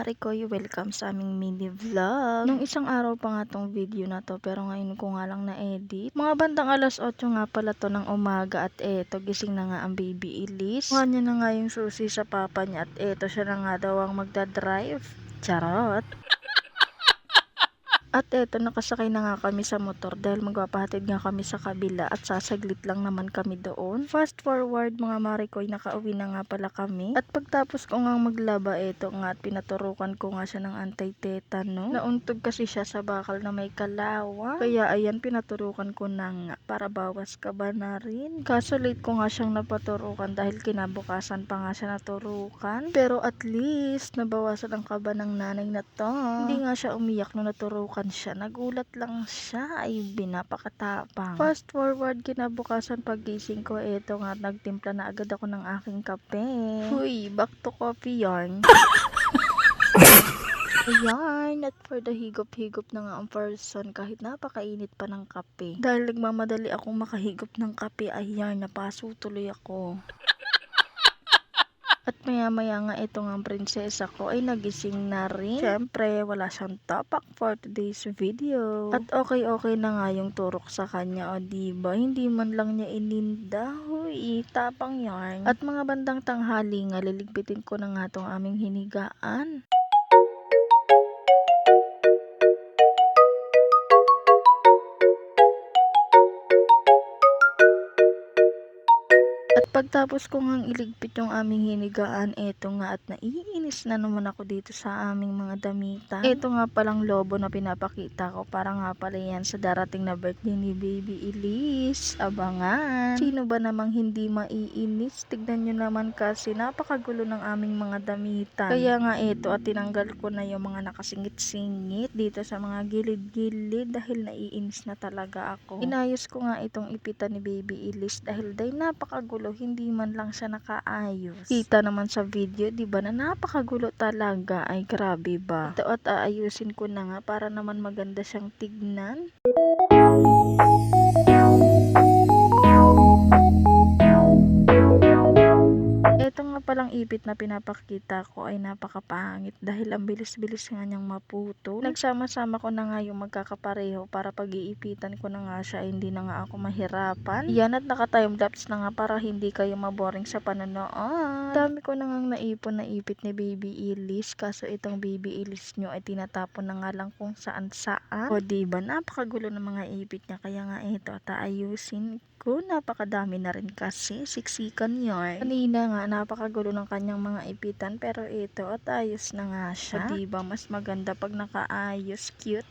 Marikoy, welcome sa aming mini vlog. Nung isang araw pa nga tong video na to, pero ngayon ko nga lang na-edit. Mga bandang 8:00 nga pala to ng umaga at eto, gising na nga ang baby Elise. Kuha niya na nga yung susi sa papa niya at eto siya na nga daw ang magdadrive. Charot! At eto, nakasakay na nga kami sa motor dahil magpapahatid nga kami sa kabila at sasaglit lang naman kami doon. Fast forward mga Marikoy, nakauwi na nga pala kami. At pagtapos ko nga maglaba, eto nga at pinaturukan ko nga siya ng anti-tetano. Nauntog kasi siya sa bakal na may kalawa. Kaya ayan, pinaturukan ko na nga para bawas kaba na rin. Kaso late ko nga siyang napaturukan dahil kinabukasan pa nga siya naturukan. Pero at least, nabawasan ang kaba ng nanay na to. Hindi nga siya umiyak nung naturukan siya. Nagulat lang siya. Ay, binapakatapang. Fast forward, kinabukasan pagising ko, eto nga, nagtimpla na agad ako ng aking kape. Huy, back to coffee yarn. Ayan, at for the higop-higop na nga ang person kahit napakainit pa ng kape. Dahil nagmamadali akong makahigop ng kape, ayan, napaso tuloy ako. At maya-maya nga ito nga prinsesa ko ay nagising na rin. Siyempre, wala siyang topak for today's video. At okay na nga yung turok sa kanya, o diba? Hindi man lang niya ininda. Huy, tapang yarn. At mga bandang tanghali nga, liligpitin ko na nga tong aming hinigaan. At pagtapos ko ngang iligpit yung aming hinigaan, eto nga at naiinis na naman ako dito sa aming mga damitan. Eto nga palang lobo na pinapakita ko, para nga pala yan sa darating na birthday ni baby Elise. Abangan! Sino ba namang hindi maiinis? Tignan nyo naman kasi napakagulo ng aming mga damitan. Kaya nga eto at tinanggal ko na yung mga nakasingit-singit dito sa mga gilid-gilid dahil naiinis na talaga ako. Inayos ko nga itong ipitan ni baby Elise dahil napakagulo, hindi man lang siya nakaayos. Kita naman sa video, di ba, na napakagulo talaga. Ay, grabe ba? Ito at aayusin ko na nga para naman maganda siyang tignan. Ito nga palang ipit na pinapakita ko ay napakapangit dahil ang bilis-bilis nga niyang maputo. Nagsama-sama ko na nga yung magkakapareho para pag-iipitan ko na nga siya, hindi na nga ako mahirapan. Yan, at naka-timelapse na nga para hindi kayo maboring sa panonood. Dami ko na nga naipon na ipit ni baby Elise, kaso itong baby Elise nyo ay tinatapon na nga lang kung saan-saan. O diba, napakagulo ng mga ipit niya, kaya nga ito at aayusin ko. Napakadami na rin kasi, siksikan yarn. Kanina nga, napakagulo ng kanyang mga ipitan, pero ito at ayos na nga siya. O diba, mas maganda pag nakaayos, cute.